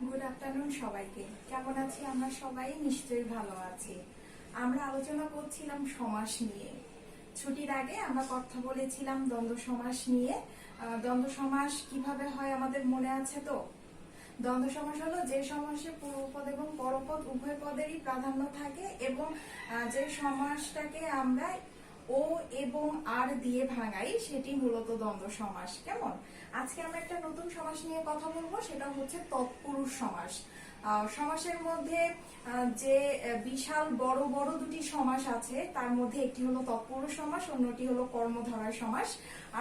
Good afternoon সবাইকে। কেমন আছি আমরা সবাই? নিশ্চয়ই ভালো আছি। আমরা আলোচনা করছিলাম সমাস নিয়ে। ছুটির আগে আমরা কথা বলেছিলাম দ্বন্দ্ব সমাস নিয়ে। দ্বন্দ্ব সমাস কিভাবে হয় আমাদের মনে আছে তো? দ্বন্দ্ব সমাস হলো যে সমাসে পূর্বপদ এবং পরপদ উভয় পদেরই প্রাধান্য থাকে এবং যে সমাসটাকে আমরা ও এবং আর দিয়ে ভাঙাই সেটি মূলত দ্বন্দ্ব সমাস। কেমন? আজকে আমরা একটা নতুন সমাস নিয়ে কথা বলবো, সেটা হচ্ছে তৎপুরুষ সমাস। সমাসের মধ্যে যে বিশাল বড় বড় দুটি সমাস আছে তার মধ্যে একটি হলো তৎপুরুষ সমাস, অন্যটি হলো কর্মধারয় সমাস।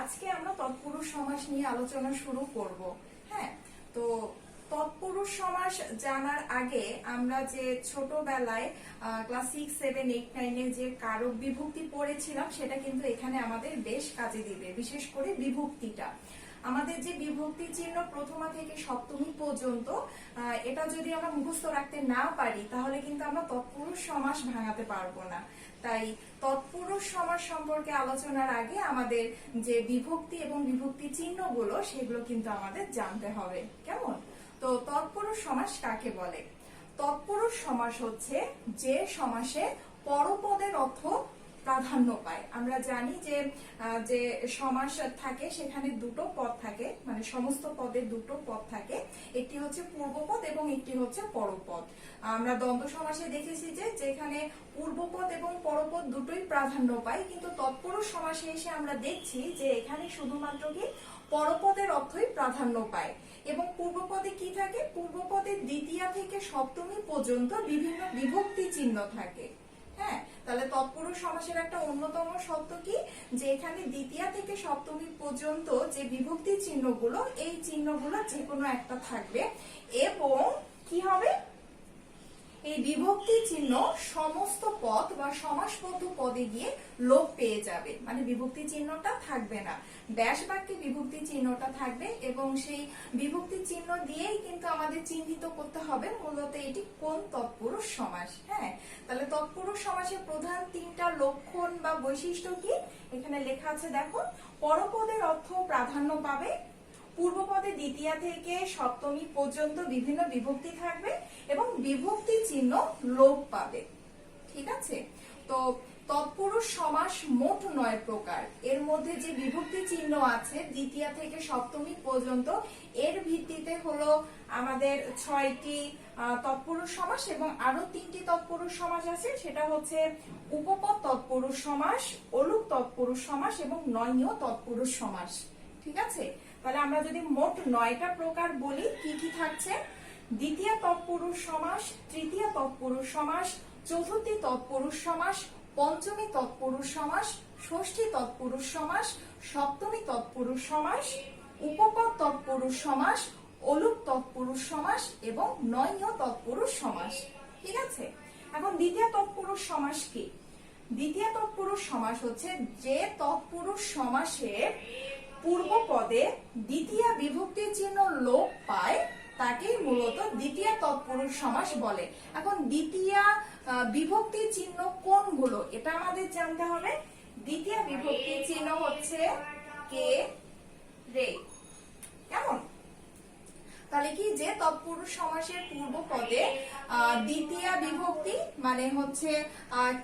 আজকে আমরা তৎপুরুষ সমাস নিয়ে আলোচনা শুরু করব। হ্যাঁ, তো তৎপুরুষ সমাস জানার আগে আমরা যে ছোটবেলায় ক্লাস 6, 7, 8, 9 যে কারক বিভক্তি পড়েছিলাম সেটা কিন্তু এখানে আমাদের বেশ কাজে দিবে। বিশেষ করে বিভক্তিটা, আমাদের যে বিভক্তি চিহ্ন প্রথমা থেকে সপ্তমী পর্যন্ত, এটা যদি আমরা মুখস্থ রাখতে না পারি তাহলে কিন্তু আমরা তৎপুরুষ সমাস ভাঙাতে পারবো না। তাই তৎপুরুষ সমাস সম্পর্কে আলোচনার আগে আমাদের যে বিভক্তি এবং বিভক্তি চিহ্নগুলো সেগুলো কিন্তু আমাদের জানতে হবে। কেমন? তো তৎপুরুষ সমাস কাকে বলে? তৎপুরুষ সমাস হচ্ছে যে সমাসে পরপদের অর্থ প্রাধান্য পায়। আমরা জানি যে যে সমাস থাকে সেখানে দুটো পদ থাকে, মানে সমস্ত পদের দুটো পদ থাকে, একটি হচ্ছে পূর্বপদ এবং একটি হচ্ছে পরপদ। আমরা দ্বন্দ্ব সমাসে দেখেছি যে যেখানে পূর্বপদ এবং পরপদ দুটোই প্রাধান্য পায়, কিন্তু তৎপুরুষ সমাসে এসে আমরা দেখছি যে এখানে শুধুমাত্র কি পরপদের অর্থই প্রাধান্য পায় এবং পূর্বপদে কি থাকে? পূর্বপদের দ্বিতীয়া থেকে সপ্তমী পর্যন্ত বিভিন্ন বিভক্তি চিহ্ন থাকে। হ্যাঁ, তাহলে তৎপুরুষ সমাসের একটা অন্যতম সত্য কি, যে এখানে দ্বিতীয়া থেকে সপ্তমী পর্যন্ত যে বিভক্তি চিহ্নগুলো, এই চিহ্নগুলো যে কোনো একটা থাকবে এবং কি হবে? এই বিভক্তি চিহ্ন সমস্ত পদ বা সমাসবদ্ধ পদে গিয়ে লোপ পেয়ে যাবে, মানে বিভক্তি চিহ্নটা থাকবে না, ব্যাস বাক্যে বিভক্তি চিহ্নটা থাকবে এবং সেই বিভক্তি চিহ্ন দিয়েই কিন্তু আমাদের চিহ্নিত করতে হবে মূলত এটি কোন তৎপুরুষ সমাস। হ্যাঁ, তাহলে তৎপুরুষ সমাসের প্রধান তিনটা লক্ষণ বা বৈশিষ্ট্য কি এখানে লেখা আছে দেখো। পরপদের অর্থ প্রাধান্য পাবে, পূর্বপদে দ্বিতীয়া থেকে সপ্তমী পর্যন্ত বিভিন্ন বিভক্তি থাকবে এবং বিভক্তি চিহ্ন লোপ পাবে। ঠিক আছে? তো তৎপুরুষ সমাস মোট 9 প্রকার। এর মধ্যে যে বিভক্তি চিহ্ন আছে দ্বিতীয়া থেকে সপ্তমী পর্যন্ত, এর ভিত্তিতে হলো আমাদের 6টি তৎপুরুষ সমাস এবং আরো 3টি তৎপুরুষ সমাস আছে, সেটা হচ্ছে উপপদ তৎপুরুষ সমাস, অলুক তৎপুরুষ সমাস এবং নয়নীয় তৎপুরুষ সমাস। ঠিক আছে? তাহলে আমরা যদি মোট 9টা প্রকার বলি, কি কি থাকছে? দ্বিতীয় তৎপুরুষ সমাস, তৃতীয় তৎপুরুষ সমাস, চতুর্থী তৎপুরুষ সমাস, পঞ্চমী তৎপুরুষ সমাস, ষষ্ঠী তৎপুরুষ সমাস, সপ্তমী তৎপুরুষ সমাস, উপপদ তৎপুরুষ সমাস, অলুক তৎপুরুষ সমাস এবং নয়নীয় তৎপুরুষ সমাস। ঠিক আছে? এখন দ্বিতীয় তৎপুরুষ সমাস কি? দ্বিতীয় তৎপুরুষ সমাস হচ্ছে যে তৎপুরুষ সমাসের পূর্বপদে দ্বিতীয় বিভক্তি চিহ্ন লোপ পায় তাকেই মূলত দ্বিতীয় তৎপুরুষ সমাস বলে। এখন দ্বিতীয় বিভক্তি চিহ্ন কোনগুলো এটা আমাদের জানতে হবে। দ্বিতীয় বিভক্তি চিহ্ন হচ্ছে কে, রে। কেমন? তাহলে কি, যে তৎপুরুষ সমাসের পূর্বপদে দ্বিতীয় বিভক্তি মানে হচ্ছে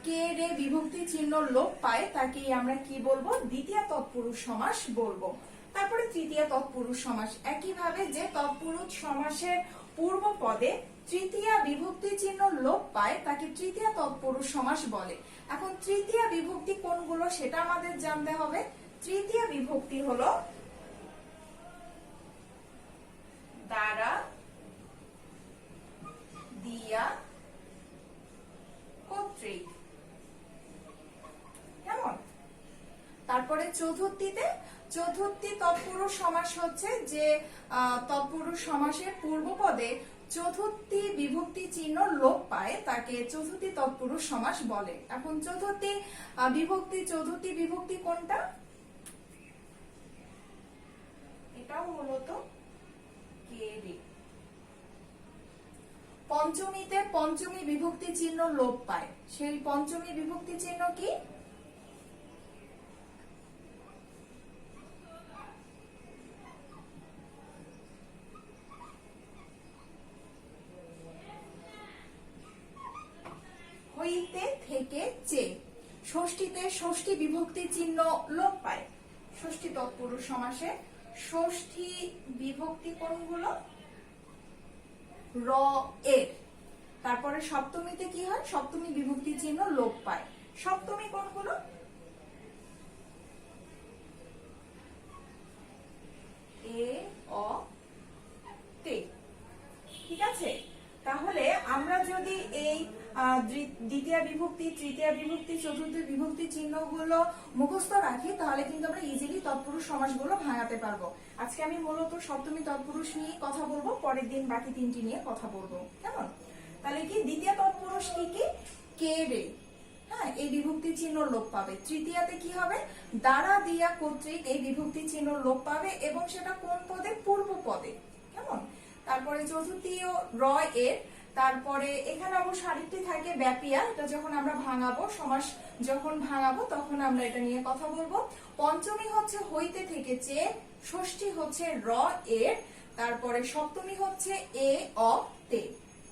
কে, রে বিভক্তি চিহ্ন লোপ পায় তাকেই আমরা কি বলবো? দ্বিতীয় তৎপুরুষ সমাস বলবো। তারপরে তৃতীয় তৎপুরুষ সমাস, একইভাবে যে তৎপুরুষ সমাসের পূর্বপদে তৃতীয় বিভক্তি চিহ্ন লোপ পায় তাকে তৃতীয় তৎপুরুষ সমাস বলে। এখন তৃতীয় বিভক্তি কোনগুলো সেটা আমাদের জানতে হবে। তৃতীয় বিভক্তি হলো দ্বারা, দিয়া, কর্তৃক। কেমন? তারপরে চতুর্থীতে, চতুর্থী তৎপুরুষ সমাস হচ্ছে যে তৎপুরুষ সমাসের পূর্বপদে চতুর্থী বিভক্তি চিহ্ন লোপ পায় তাকে চতুর্থী তৎপুরুষ সমাস বলে। এখন চতুর্থী বিভক্তি কোনটা? এটাও মূলত কে, রে। পঞ্চমীতে পঞ্চমী বিভক্তি চিহ্ন লোপ পায়, সেই পঞ্চমী বিভক্তি চিহ্ন কি? ষষ্ঠীতে ষষ্ঠী বিভক্তি চিহ্ন লোপ পায়। ষষ্ঠী তৎপুরুষ সমাসে ষষ্ঠী বিভক্তি কোনগুলো? র এর। তারপরে সপ্তমীতে কি হয়? সপ্তমী বিভক্তি চিহ্ন লোপ পায়। সপ্তমী কোনগুলো? এ অ তে। ঠিক আছে, তাহলে আমরা যদি এই দ্বিতীয় বিভক্তি, তৃতীয় বিভক্তি, চতুর্থ বিভক্তি চিহ্নগুলো মুখস্থ রাখি তাহলে কিন্তু আমরা ইজিলি তৎপুরুষ সমাসগুলো ভাঙাতে পারবো। আজকে আমি মূলত সপ্তমী তৎপুরুষ নিয়ে কথা বলবো, পরের দিন বাকি তিনটি নিয়ে কথা বলবো। কেমন? তাহলে কি দ্বিতীয় তৎপুরুষ কি কি? কে রে, হ্যাঁ, এই বিভক্তি চিহ্ন লোপ পাবে। তৃতীয়াতে কি হবে? দ্বারা দিয়া কর্তৃক এই বিভক্তি চিহ্ন লোপ পাবে এবং সেটা কোন পদে? পূর্ব পদে। কেমন? তারপরে চতুর্থীয় র এর। তারপরে এখানে অবশ্য আরেকটি থাকে ব্যাপিয়া, এটা যখন আমরা ভাঙাবো, সমাস যখন ভাঙাবো তখন আমরা এটা নিয়ে কথা বলবো। পঞ্চমী হচ্ছে হইতে থেকে চে, ষষ্ঠী হচ্ছে র এর, তারপরে সপ্তমী হচ্ছে এ অ তে।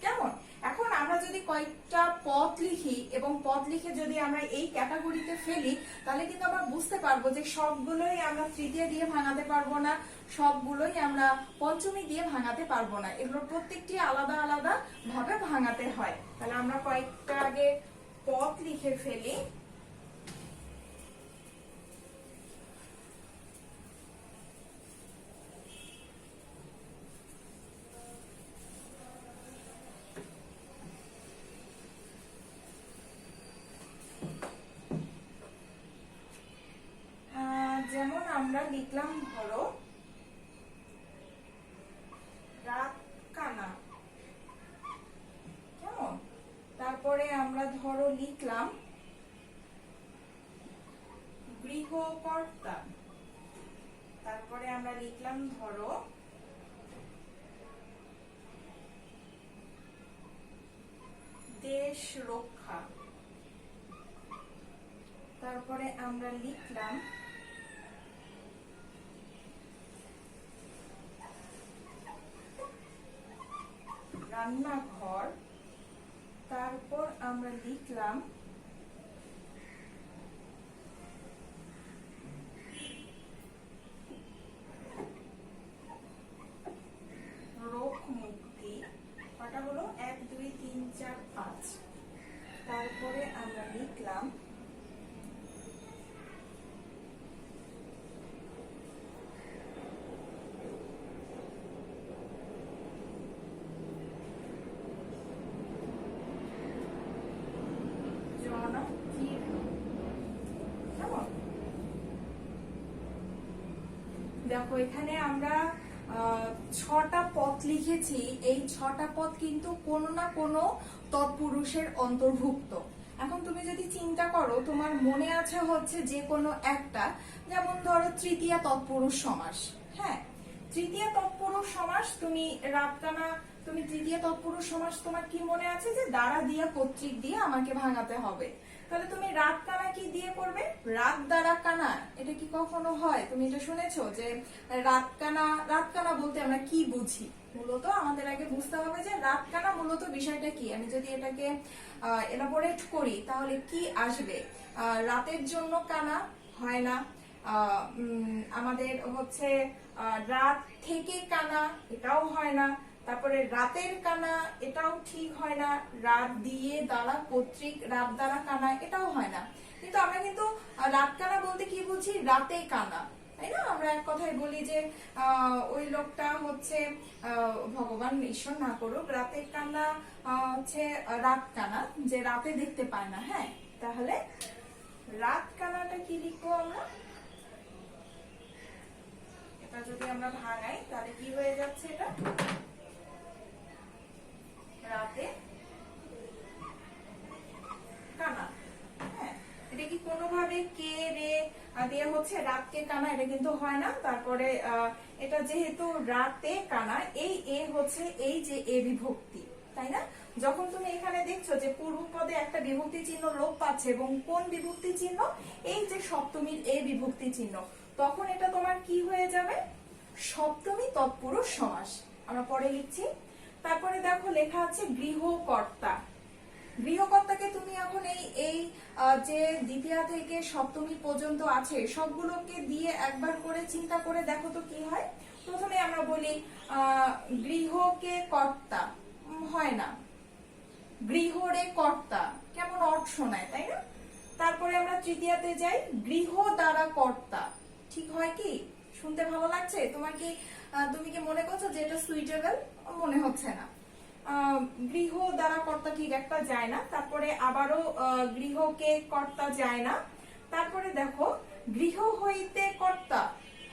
কেমন? এখন আমরা যদি কয়েকটা পদ লিখি এবং পদ লিখে যদি আমরা এই ক্যাটাগরিতে ফেলি তাহলে কিন্তু আমরা বুঝতে পারবো যে সবগুলোই আমরা তৃতীয় দিয়ে ভাঙাতে পারবো না, সবগুলোই আমরা পঞ্চমী দিয়ে ভাঙাতে পারবো না। এগুলো প্রত্যেকটি আলাদা আলাদা ভাবে ভাঙাতে হয়। তাহলে আমরা কয়েকটা আগে পদ লিখে ফেলি। যেমন আমরা লিখলাম ধরো রাত কানা। কেমন? তারপরে আমরা ধরো লিখলাম গৃহকর্তা। তারপরে আমরা লিখলাম ধরো দেশ রক্ষা। তারপরে আমরা লিখলাম রান্নাঘর। তারপর আমরা লিখলাম রোগ মুক্তি। কটা হলো? 1 2 3 4 5। তারপরে আমরা লিখলাম দেখো এখানে আমরা 6টা পদ লিখেছি। এই 6টা পদ কিন্তু কোনো না কোনো তৎপুরুষের অন্তর্ভুক্ত। এখন তুমি যদি চিন্তা করো, তোমার মনে আছে হচ্ছে যে কোনো একটা, যেমন ধরো তৃতীয় তৎপুরুষ সমাস। হ্যাঁ, তৃতীয় তৎপুরুষ সমাস তুমি রাতকানা, তুমি তৃতীয় তৎপুরুষ সমাস তোমার কি মনে আছে? যে দ্বারা দিয়া কর্তৃক দিয়ে আমাকে ভাঙাতে হবে। তাহলে তুমি রাত কানা কি দিয়ে করবে? রাত দ্বারা কানা। এটা কি কখনো হয়? তুমি এটা শুনেছো যে রাত কানা বলতে আমরা কি বুঝি? মূলত আমাদের আগে বুঝতে হবে যে রাত কানা মূলত বিষয়টা কি। আমি যদি এটাকে এলাবোরেট করি তাহলে কি আসবে? রাতের জন্য কানা হয় না, আমাদের হচ্ছে রাত থেকে কানা, এটাও হয় না। তারপরে রাতের কানা, এটাও ঠিক হয় না। রাত দিয়ে দ্বারা কর্তৃক রাত দ্বারা কানা, এটাও হয় না। কিন্তু আমরা কিন্তু রাত কানা বলতে কি বুঝি? রাতে কানা, তাই না? আমরা এক কথায় বলি যে ওই লোকটা হচ্ছে ভগবান ঈশ্বর না করুক, রাতের কানা হচ্ছে রাত কানা, যে রাতে দেখতে পায় না। হ্যাঁ, তাহলে রাত কানাটা কি লিখবো আমরা? এটা যদি আমরা ভাঙাই তাহলে কি হয়ে যাচ্ছে? এটা রাতে কানা। হ্যাঁ, এটা কি কোনোভাবে কে রে দিয়ে হচ্ছে রাতকে কানা? এটা কিন্তু হয় না। তারপরে এটা যেহেতু রাতে কানা, এই এ হচ্ছে এই যে এ বিভক্তি, তাই না? যখন তুমি এখানে দেখছো যে পূর্ব পদে একটা বিভক্তি চিহ্ন লোপ পাচ্ছে, এবং কোন বিভক্তি চিহ্ন? এই যে সপ্তমীর এ বিভক্তি চিহ্ন, তখন এটা তোমার কি হয়ে যাবে? সপ্তমী তৎপুরুষ সমাস। আমরা পরে লিখছি। তারপরে দেখো লেখা আছে গৃহকর্তা। গৃহকর্তাকে তুমি এখন এই এই যে দ্বিতীয়া থেকে সপ্তমী পর্যন্ত আছে সবগুলোকে দিয়ে একবার করে চিন্তা করে দেখো তো কি হয়। প্রথমে আমরা বলি গৃহকে কর্তা, হয় না। গৃহরে কর্তা, কেমন অর্থ শোনায়, তাই না? তারপরে আমরা তৃতীয়াতে যাই, গৃহ দ্বারা কর্তা, ঠিক হয় কি? শুনতে ভালো লাগছে তোমার কি? তুমি কি মনে করছো যে এটা সুইটেবল? মনে হচ্ছে না। গৃহ দ্বারা কর্তা ঠিক একটা যায় না। তারপরে আবারও গৃহকে কর্তা যায় না। তারপরে দেখো গৃহ হইতে কর্তা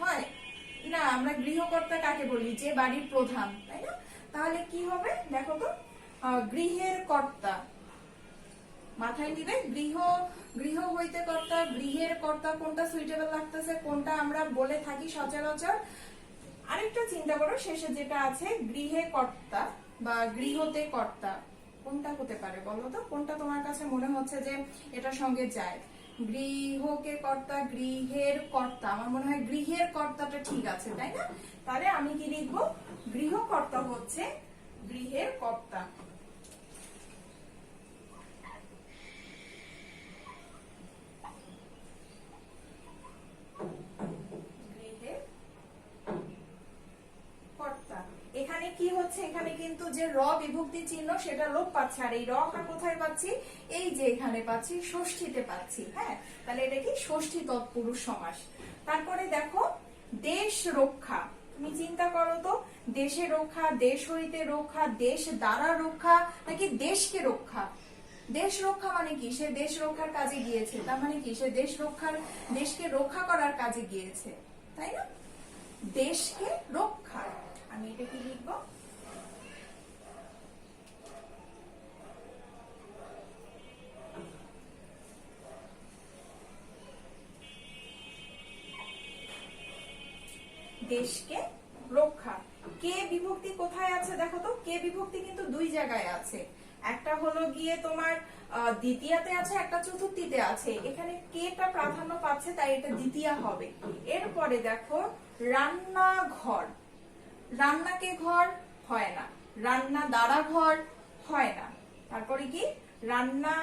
হয় না। আমরা গৃহকর্তা কাকে বলি? যে বাড়ির প্রধান, তাই না? তাহলে কি হবে দেখো তো, গৃহের কর্তা, মাথায় নিবে। গৃহ গৃহ হইতে কর্তা, গৃহের কর্তা, কোনটা সুইটেবল লাগতেছে, কোনটা আমরা বলে থাকি সচরাচর। আরেকটা চিন্তা করো, শেষে যেটা আছে গৃহে কর্তা বা গৃহতে কর্তা, কোনটা হতে পারে বলো তো? কোনটা তোমার কাছে মনে হচ্ছে যে এটার সঙ্গে যায়? গৃহকে কর্তা, গৃহের কর্তা, আমার মনে হয় গৃহের কর্তাটা ঠিক আছে, তাই না? তাহলে আমি কি লিখবো? গৃহকর্তা হচ্ছে গৃহের কর্তা। এখানে কি হচ্ছে? এখানে কিন্তু যে র বিভক্তি চিহ্ন সেটা লোপ পাচ্ছে, আর এই রটা কোথায় পাচ্ছি? এই যে এখানে পাচ্ছি, ষষ্ঠীতে পাচ্ছি। হ্যাঁ, তাহলে এটা কি? ষষ্ঠী তৎপুরুষ সমাস। তারপরে দেখো দেশ রক্ষা, তুমি চিন্তা করো তো, দেশে রক্ষা, দেশ হইতে রক্ষা, দেশ দ্বারা রক্ষা, নাকি দেশকে রক্ষা? দেশ রক্ষা মানে কি? সে দেশ রক্ষার কাজে গিয়েছে, তার মানে কি? সে দেশকে রক্ষা করার কাজে গিয়েছে, তাই না? দেশকে রক্ষা, আমি এটা কি লিখবো? দেশকে রক্ষা। কে বিভক্তি কোথায় আছে দেখো তো? কে বিভক্তি কিন্তু দুই জায়গায় আছে। একটা হলো গিয়ে তোমার দ্বিতীয়াতে আছে, একটা চতুর্থীতে আছে। এখানে কেটা প্রাধান্য পাচ্ছে, তাই এটা দ্বিতীয়া হবে। এরপরে দেখো রান্নাঘর, রান্নাকে ঘর হয় না, রান্না দ্বারা ঘর হয় না। তারপরে কি? রান্না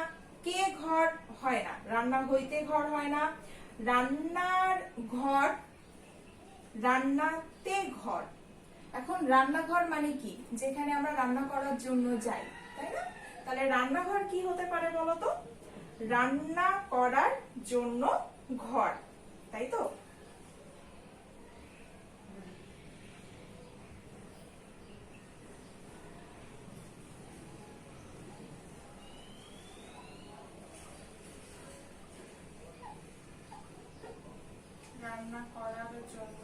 কে ঘর হয় না, রান্না হইতে ঘর হয় না, রান্নার ঘর, রান্নাতে ঘর। এখন রান্নাঘর মানে কি? যেখানে আমরা রান্না করার জন্য যাই, তাই না? তাহলে রান্নাঘর কি হতে পারে বলতো? রান্না করার জন্য ঘর, তাই তো? রান্না করার জন্য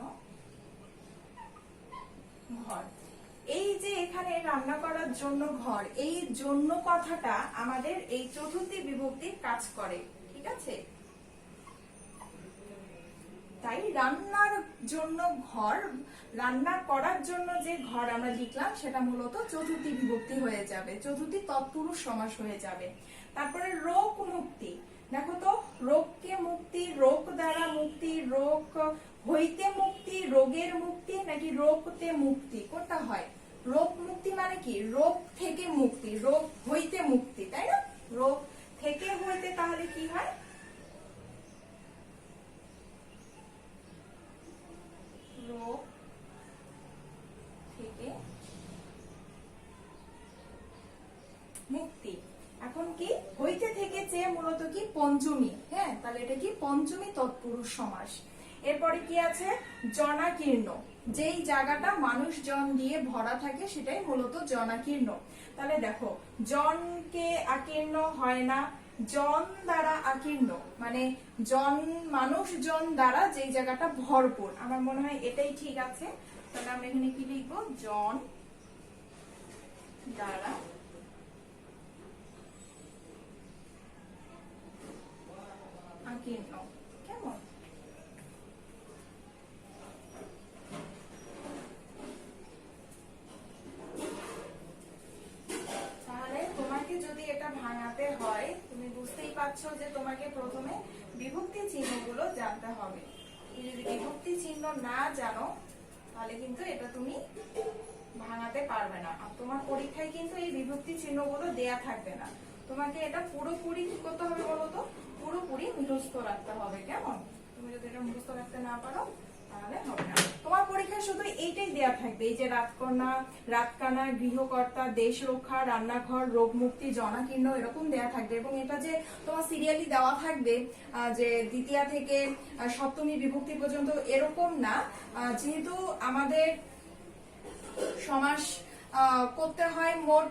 ঘর। এই যে এখানে রান্না করার জন্য ঘর, এই জন্য কথাটা আমাদের এই চতুর্থী বিভক্তির কাজ করে, ঠিক আছে? তাই রান্নার জন্য ঘর, রান্না করার জন্য যে ঘর আমরা লিখলাম সেটা মূলত চতুর্থী বিভক্তি হয়ে যাবে, চতুর্থী তৎপুরুষ সমাস হয়ে যাবে। তারপরে রোগ মুক্তি, দেখো তো, রোগকে মুক্তি, রোগ দ্বারা মুক্তি, রোগ হইতে মুক্তি, রোগের মুক্তি, নাকি রোগতে মুক্তি, কোনটা হয়? রোগ মুক্তি মানে কি? রোগ থেকে মুক্তি, রোগ হইতে মুক্তি, তাই না? রোগ থেকে হইতে, তাহলে কি হয়? রোগ থেকে মুক্তি। এখন কি? হইতে থেকে চেয়ে মূলত কি? পঞ্চমী। হ্যাঁ, তাহলে এটা কি? পঞ্চমী তৎপুরুষ সমাস। এরপরে কি আছে? জনাকীর্ণ, যেই জায়গাটা মানুষজন দিয়ে ভরা থাকে সেটাই মূলত জনাকীর্ণ। তাহলে দেখো, জনকে আকীর্ণ হয় না, জন দ্বারা আকীর্ণ, মানে মানুষজন দ্বারা যেই জায়গাটা ভরপুর। আমার মনে হয় এটাই ঠিক আছে। তাহলে আমরা এখানে কি লিখবো? জন দ্বারা আকীর্ণ। কেমন? তাহলে তোমাকে যদি এটা ভাঙাতে হয়, তুমি বুঝতেই পারছো যে তোমাকে প্রথমে বিভক্তি চিহ্নগুলো জানতে হবে। তুমি যদি বিভক্তি চিহ্ন না জানো তাহলে কিন্তু এটা তুমি ভাঙাতে পারবে না। আর তোমার পরীক্ষায় কিন্তু এই বিভক্তি চিহ্নগুলো দেয়া থাকবে না, তোমাকে এটা পুরোপুরি কি করতে হবে বলো তো, পুরোপুরি মুখস্থ রাখতে হবে। কেমন? তুমি যদি এটা মুখস্থ রাখতে না পারো তাহলে হবে না। তোমার পরীক্ষায় শুধু এইটাই দেয়া থাকবে, এই যে রাতকন্যা, রাতকানা, গৃহকর্তা, দেশ রক্ষা, রান্নাঘর, রোগ মুক্তি, জনাকীর্ণ, এরকম দেয়া থাকবে। এবং এটা যে তোমার সিরিয়ালি দেওয়া থাকবে যে দ্বিতীয়া থেকে সপ্তমী বিভক্তি পর্যন্ত, এরকম না। যেহেতু আমাদের সমাস করতে হয় মোট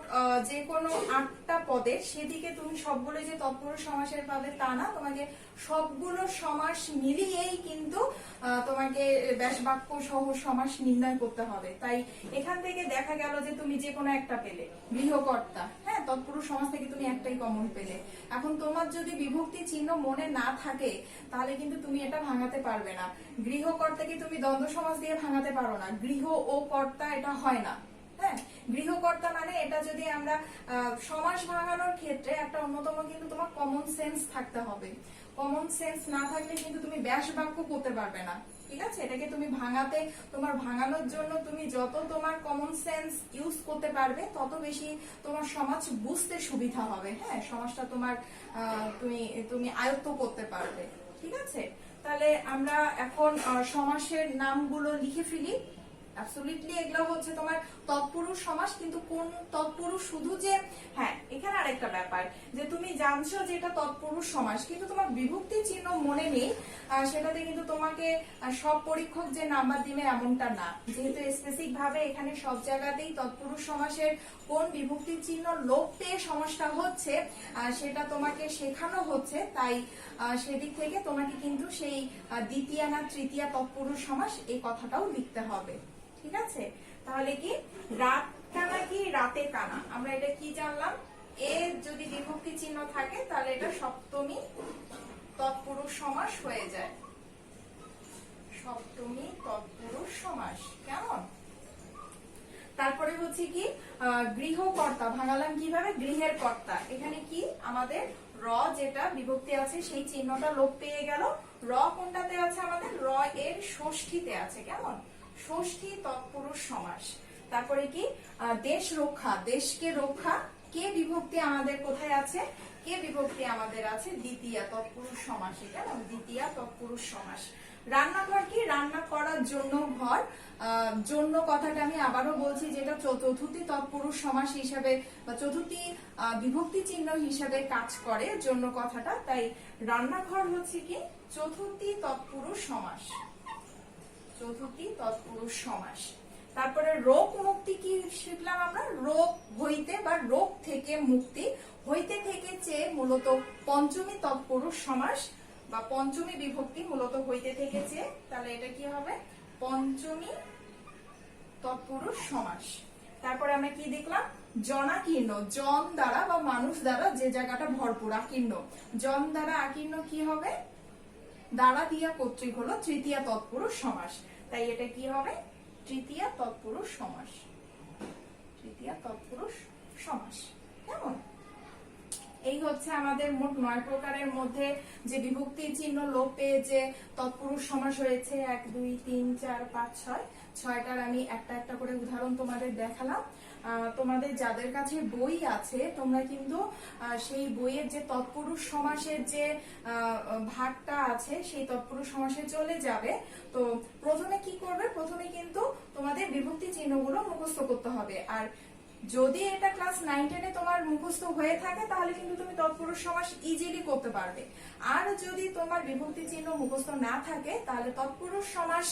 যে কোনো 8টা পদের, সেদিকে তুমি সবগুলো যে তৎপুরুষ সমাসের পাবে তা না, তোমাকে সবগুলো সমাস মিলিয়েই কিন্তু তোমাকে ব্যাস বাক্য সহ সমাস নির্ণয় করতে হবে। তাই এখান থেকে দেখা গেল যে তুমি যে কোনো একটা পেলে, গৃহকর্তা, হ্যাঁ, তৎপুরুষ সমাস থেকে তুমি একটাই কমন পেলে। এখন তোমার যদি বিভক্তি চিহ্ন মনে না থাকে তাহলে কিন্তু তুমি এটা ভাঙাতে পারবে না। গৃহকর্তাকে তুমি দ্বন্দ্ব সমাস দিয়ে ভাঙাতে পারো না, গৃহ ও কর্তা এটা হয় না। হ্যাঁ, গৃহকর্তা মানে এটা যদি আমরা সমাস ভাঙানোর ক্ষেত্রে একটা অন্যতম কিন্তু তোমার কমন সেন্স থাকতে হবে। কমন সেন্স না থাকলে কিন্তু তুমি ব্যাস বাক্য করতে পারবে না। ঠিক আছে, এটাকে তুমি ভাঙাতে, তোমার ভাঙানোর জন্য তুমি যত তোমার কমন সেন্স ইউজ করতে পারবে তত বেশি তোমার সমাজ বুঝতে সুবিধা হবে। হ্যাঁ, সমাজটা তোমার তুমি আয়ত্ত করতে পারবে। ঠিক আছে, তাহলে আমরা এখন সমাসের নামগুলো লিখে ফেলি। অ্যাবসলিউটলি এগুলো হচ্ছে তোমার তৎপুরুষ সমাস, কিন্তু কোন তৎপুরুষ শুধু যে, হ্যাঁ এখানে আরেকটা ব্যাপার যে তুমি জানছো যে এটা তৎপুরুষ সমাস কিন্তু তোমার বিভক্তি চিহ্ন মনে নেই, সেটাতে কিন্তু তোমাকে সব পরীক্ষক যে নাম্বার দিবে এমনটা না। যেহেতু স্পেসিফিক ভাবে এখানে সব জায়গাতেই তৎপুরুষ সমাসের কোন বিভক্তি চিহ্ন লোপ পেয়ে সমাসটা হচ্ছে সেটা তোমাকে শেখানো হচ্ছে, তাই সেদিক থেকে তোমাকে কিন্তু সেই দ্বিতীয়া না তৃতীয়া তৎপুরুষ সমাস এই কথাটাও লিখতে হবে। ঠিক আছে, তাহলে কি রাত কানা কি রাতে কানা, আমরা এটা কি জানলাম, এ যদি বিভক্তি চিহ্ন থাকে তাহলে এটা সপ্তমী তৎপুরুষ সমাস হয়ে যায়। সপ্তমী তৎপুরুষ সমাস। কেমন? তারপরে হচ্ছে কি গৃহকর্তা, ভাঙালাম কিভাবে, গৃহের কর্তা। এখানে কি আমাদের র যেটা বিভক্তি আছে সেই চিহ্নটা লোপ পেয়ে গেল। র কোনটাতে আছে আমাদের, র এর ষষ্ঠীতে আছে। কেমন? ষষ্ঠী তৎপুরুষ সমাস। তারপরে কি দেশ রক্ষা, দেশকে রক্ষা, কে বিভক্তি আমাদের কোথায় আছে, কে বিভক্তি আমাদের আছে দ্বিতীয়া তৎপুরুষ সমাসে। কেমন? দ্বিতীয়া তৎপুরুষ সমাস। রান্নাঘর কি, রান্না করার জন্য ঘর, জন্য কথাটা আমি আবারও বলছি যেটা চতুর্থী তৎপুরুষ সমাস হিসাবে বা চতুর্থী বিভক্তি চিহ্ন হিসাবে কাজ করে জন্য কথাটা, তাই রান্নাঘর হচ্ছে কি চতুর্থী তৎপুরুষ সমাস। চতুর্থী তৎপুরুষ সমাস। তারপরে রোগ মুক্তি কি শিখলাম আমরা, রোগ হইতে বা রোগ থেকে মুক্তি, হইতে থেকে চেয়ে মূলত পঞ্চমী তৎপুরুষ সমাস বা পঞ্চমী বিভক্তি, মূলত হইতে থেকে চেয়ে, তাহলে এটা কি হবে পঞ্চমী তৎপুরুষ সমাস। তারপরে আমরা কি দেখলাম, জনাকীর্ণ, জন দ্বারা বা মানুষ দ্বারা যে জায়গাটা ভরপুর, আকীর্ণ, জন দ্বারা আকীর্ণ কি হবে, দ্বারা দিয়া কর্তৃক হলো তৃতীয়া তৎপুরুষ সমাস, তাই এটা কি হবে তৃতীয়া তৎপুরুষ সমাস। তৃতীয়া তৎপুরুষ সমাস। কেমন? এই হচ্ছে আমাদের মোট 9 প্রকারের মধ্যে যে বিভক্তি চিহ্ন লোপ পেয়ে যে তৎপুরুষ সমাস হয়েছে 1 2 3 4 5 6, 6টার আমি একটা একটা করে উদাহরণ তোমাদের দেখালাম। তোমাদের যাদের কাছে বই আছে তোমরা কিন্তু সেই বইয়ের যে তৎপুরুষ সমাসের যে ভাগটা আছে সেই তৎপুরুষ সমাসে চলে যাবে। তো প্রথমে কি করবে, প্রথমে কিন্তু তোমাদের বিভক্তি চিহ্নগুলো মুখস্থ করতে হবে। আর যদি এটা ক্লাস 9-10 তোমার মুখস্থ হয়ে থাকে তাহলে কিন্তু তুমি তৎপুরুষ সমাস ইজিলি করতে পারবে। আর যদি তোমার বিভক্তি চিহ্ন মুখস্থ না থাকে তাহলে তৎপুরুষ সমাস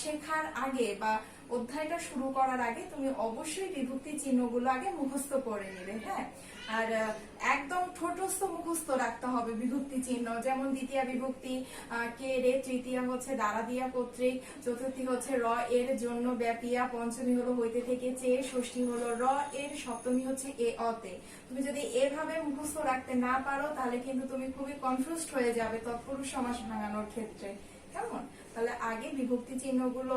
শেখার আগে বা অধ্যায়টা শুরু করার আগে তুমি অবশ্যই বিভক্তি চিহ্নগুলো আগে মুখস্থ করে নিবে। হ্যাঁ, আর একদম ঠোঁটস্থ মুখস্থ রাখতে হবে বিভক্তি চিহ্ন, যেমন দ্বিতীয় বিভক্তি কে রে, তৃতীয় হচ্ছে দ্বারা দিয়া কর্তৃক, চতুর্থী হচ্ছে র এর জন্য ব্যাপিয়া, পঞ্চমী হলো হইতে থেকে চেয়ে, ষষ্ঠী হলো র এর, সপ্তমী হচ্ছে এ অতে। তুমি যদি এভাবে মুখস্থ রাখতে না পারো তাহলে কিন্তু তুমি খুবই কনফিউজড হয়ে যাবে তৎপুরুষ সমাস ভাঙানোর ক্ষেত্রে। কেমন? তাহলে আগে বিভক্তি চিহ্নগুলো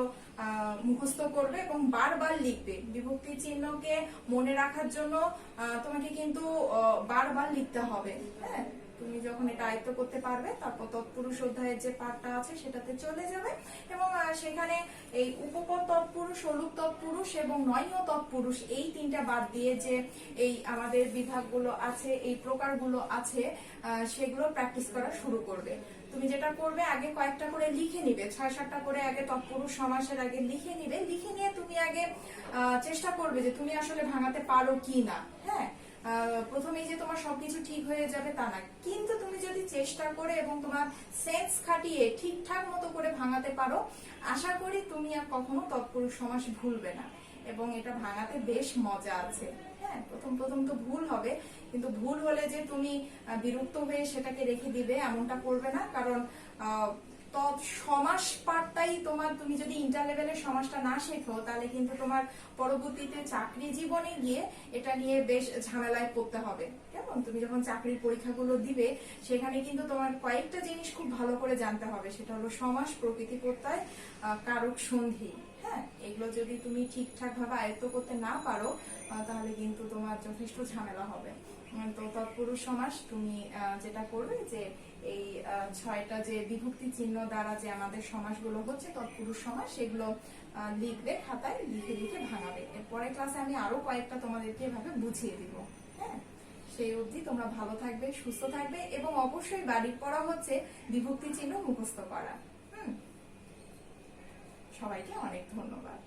মুখস্থ করবে এবং বারবার লিখবে। বিভক্তি চিহ্নকে মনে রাখার জন্য তোমাকে কিন্তু বারবার লিখতে হবে। হ্যাঁ, তুমি যখন এটা আয়ত্ত করতে পারবে তারপর তৎপুরুষ অধ্যায়ের যে পাঠটা আছে সেটাতে চলে যাবে এবং সেখানে এই উপপদ তৎপুরুষ, অলুক তৎপুরুষ এবং নয় তৎপুরুষ এই তিনটা বাদ দিয়ে যে এই আমাদের বিভাগগুলো আছে, এই প্রকারগুলো আছে, সেগুলো প্র্যাকটিস করা শুরু করবে। তুমি যেটা করবে আগে কয়েকটা করে লিখে নিবে, 6-7টা করে আগে তৎপুরুষ সমাসের আগে লিখে নিবে। লিখে নিয়ে তুমি আগে চেষ্টা করবে যে তুমি আসলে ভাঙাতে পারো কি না। হ্যাঁ, প্রথমেই যে তোমার সবকিছু ঠিক হয়ে যাবে তা না, কিন্তু তুমি যদি চেষ্টা করে এবং তোমার সেন্স খাটিয়ে ঠিকঠাক মতো করে ভাঙাতে পারো, আশা করি তুমি আর কখনো তৎপুরুষ সমাস ভুলবে না এবং এটা ভাঙাতে বেশ মজা আছে। হ্যাঁ, প্রথম প্রথম তো ভুল হবে, কিন্তু ভুল হলে যে তুমি বিরক্ত হয়ে সেটাকে রেখে দিবে এমনটা করবে না, কারণ সমাস পাঠটাই তোমার, তুমি যদি ইন্টার লেভেলের সমাসটা না শেখো তাহলে কিন্তু তোমার পরবর্তীতে চাকরি জীবনে গিয়ে এটা নিয়ে বেশ ঝামেলায় পড়তে হবে। কেমন, তুমি যখন চাকরির পরীক্ষাগুলো দিবে সেখানে কিন্তু তোমার কয়েকটা জিনিস খুব ভালো করে জানতে হবে, সেটা হলো সমাস, প্রকৃতি প্রত্যয়, কারক, সন্ধি। হ্যাঁ, এগুলো যদি তুমি ঠিকঠাক ভাবে আয়ত্ত করতে না পারো তাহলে কিন্তু তোমার যথেষ্ট ঝামেলা হবে। তো তৎপুরুষ সমাস তুমি যেটা করবে যে এই 6টা যে বিভক্তি চিহ্ন দ্বারা যে আমাদের সমাসগুলো হচ্ছে তৎপুরুষ সমাস, সেগুলো লিখবে খাতায়, লিখে লিখে ভাঙাবে। এরপরে ক্লাসে আমি আরো কয়েকটা তোমাদেরকে এভাবে বুঝিয়ে দিব। হ্যাঁ, সেই অবধি তোমরা ভালো থাকবে, সুস্থ থাকবে এবং অবশ্যই বাড়ির পড়া হচ্ছে বিভক্তি চিহ্ন মুখস্থ করা। সবাইকে অনেক ধন্যবাদ।